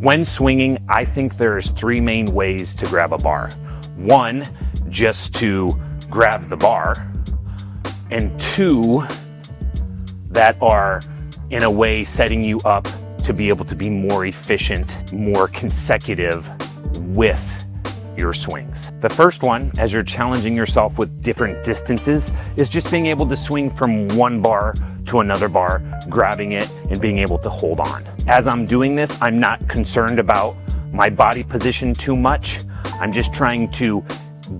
When swinging, I think there's three main ways to grab a bar. One, just to grab the bar, and two, that are in a way setting you up to be able to be more efficient, more consecutive with your swings. The first one, as you're challenging yourself with different distances, is just being able to swing from one bar to another bar, grabbing it and being able to hold on. As I'm doing this, I'm not concerned about my body position too much. I'm just trying to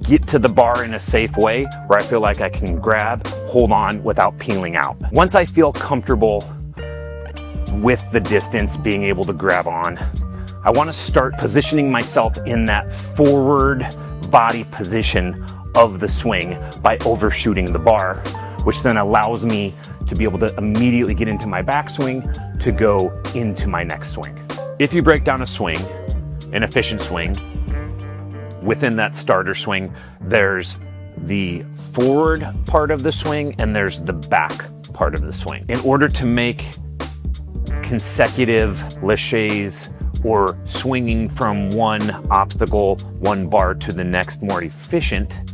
get to the bar in a safe way where I feel like I can grab, hold on without peeling out. Once I feel comfortable with the distance, being able to grab on, I want to start positioning myself in that forward body position of the swing by overshooting the bar, which then allows me to be able to immediately get into my backswing to go into my next swing. If you break down a swing, an efficient swing, within that starter swing, there's the forward part of the swing and there's the back part of the swing. In order to make consecutive laches or swinging from one obstacle, one bar to the next more efficient,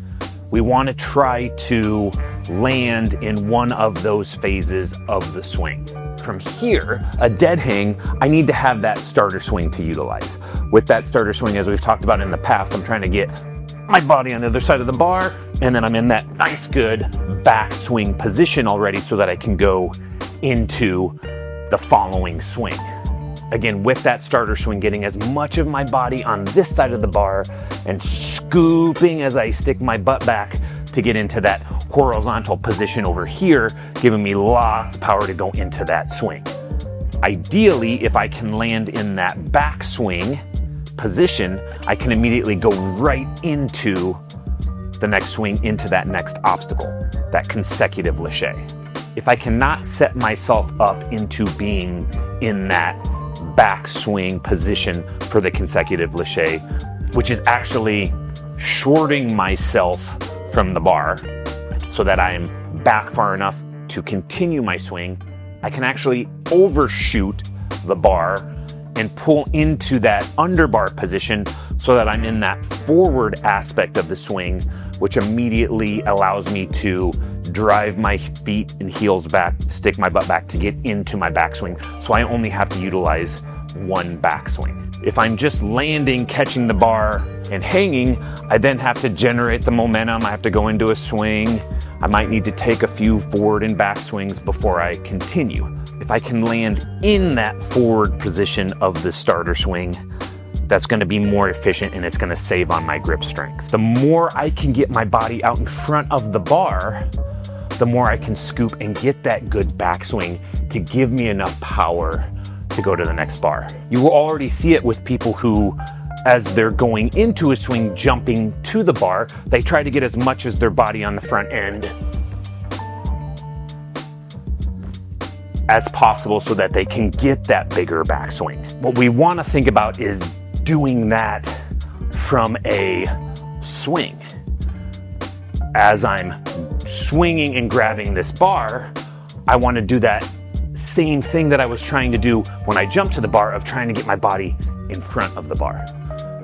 we want to try to land in one of those phases of the swing. From here, a dead hang, I need to have that starter swing to utilize. With that starter swing, as we've talked about in the past, I'm trying to get my body on the other side of the bar, and then I'm in that nice, good back swing position already so that I can go into the following swing. Again, with that starter swing, getting as much of my body on this side of the bar and scooping as I stick my butt back to get into that horizontal position over here, giving me lots of power to go into that swing. Ideally, if I can land in that backswing position, I can immediately go right into the next swing, into that next obstacle, that consecutive lache. If I cannot set myself up into being in that backswing position for the consecutive lache, which is actually shorting myself from the bar so that I am back far enough to continue my swing, I can actually overshoot the bar and pull into that underbar position so that I'm in that forward aspect of the swing, which immediately allows me to drive my feet and heels back, stick my butt back to get into my backswing. So I only have to utilize one backswing. If I'm just landing, catching the bar, and hanging, I then have to generate the momentum. I have to go into a swing. I might need to take a few forward and back swings before I continue. If I can land in that forward position of the starter swing, that's going to be more efficient and it's going to save on my grip strength. The more I can get my body out in front of the bar, the more I can scoop and get that good backswing to give me enough power to go to the next bar. You will already see it with people who, as they're going into a swing, jumping to the bar, they try to get as much as their body on the front end as possible so that they can get that bigger backswing. What we want to think about is doing that from a swing. As I'm swinging and grabbing this bar, I want to do that same thing that I was trying to do when I jumped to the bar, of trying to get my body in front of the bar.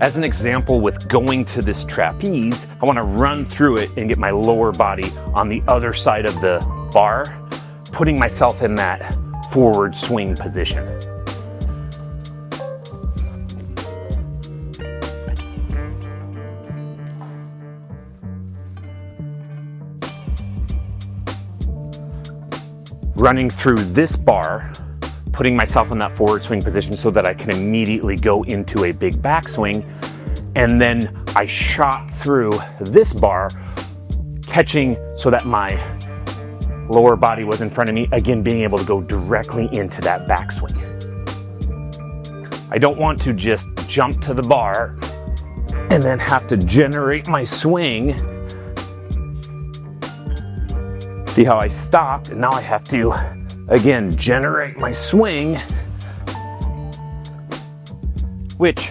As an example, with going to this trapeze, I want to run through it and get my lower body on the other side of the bar, putting myself in that forward swing position. Running through this bar, putting myself in that forward swing position so that I can immediately go into a big backswing, and then I shot through this bar, catching so that my lower body was in front of me, again being able to go directly into that backswing. I don't want to just jump to the bar and then have to generate my swing. See how I stopped, and now I have to, again, generate my swing, which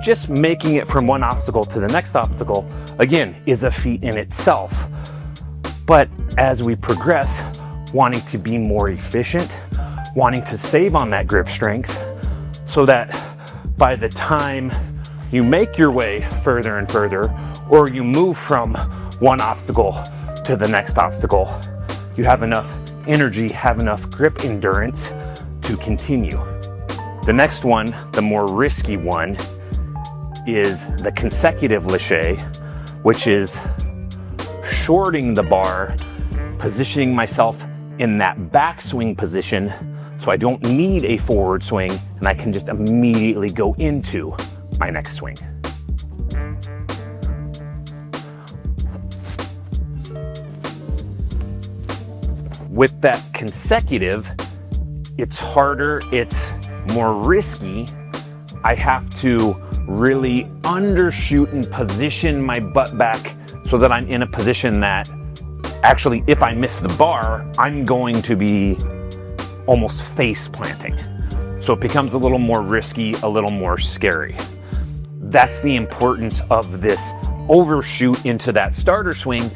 just making it from one obstacle to the next obstacle, again, is a feat in itself. But as we progress, wanting to be more efficient, wanting to save on that grip strength so that by the time you make your way further and further, or you move from one obstacle to the next obstacle, you have enough energy, have enough grip endurance to continue. The next one, the more risky one, is the consecutive lache, which is shorting the bar, positioning myself in that backswing position so I don't need a forward swing and I can just immediately go into my next swing. With that consecutive, it's harder, it's more risky. I have to really undershoot and position my butt back so that I'm in a position that actually, if I miss the bar, I'm going to be almost face planting. So it becomes a little more risky, a little more scary. That's the importance of this overshoot into that starter swing,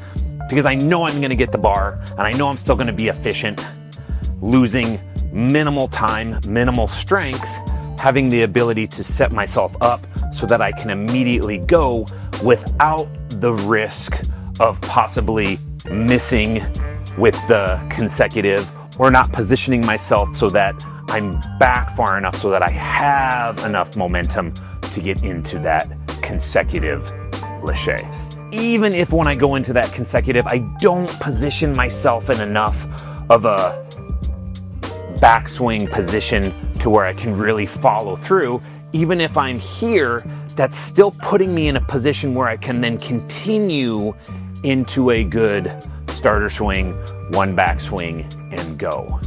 because I know I'm going to get the bar and I know I'm still going to be efficient, losing minimal time, minimal strength, having the ability to set myself up so that I can immediately go without the risk of possibly missing with the consecutive or not positioning myself so that I'm back far enough so that I have enough momentum to get into that consecutive lache. Even if when I go into that consecutive, I don't position myself in enough of a backswing position to where I can really follow through, even if I'm here, that's still putting me in a position where I can then continue into a good starter swing, one backswing, and go.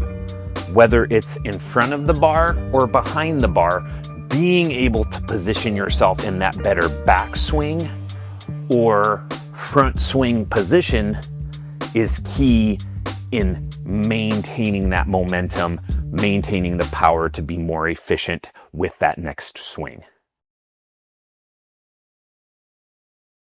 Whether it's in front of the bar or behind the bar, being able to position yourself in that better backswing or front swing position is key in maintaining that momentum, maintaining the power to be more efficient with that next swing.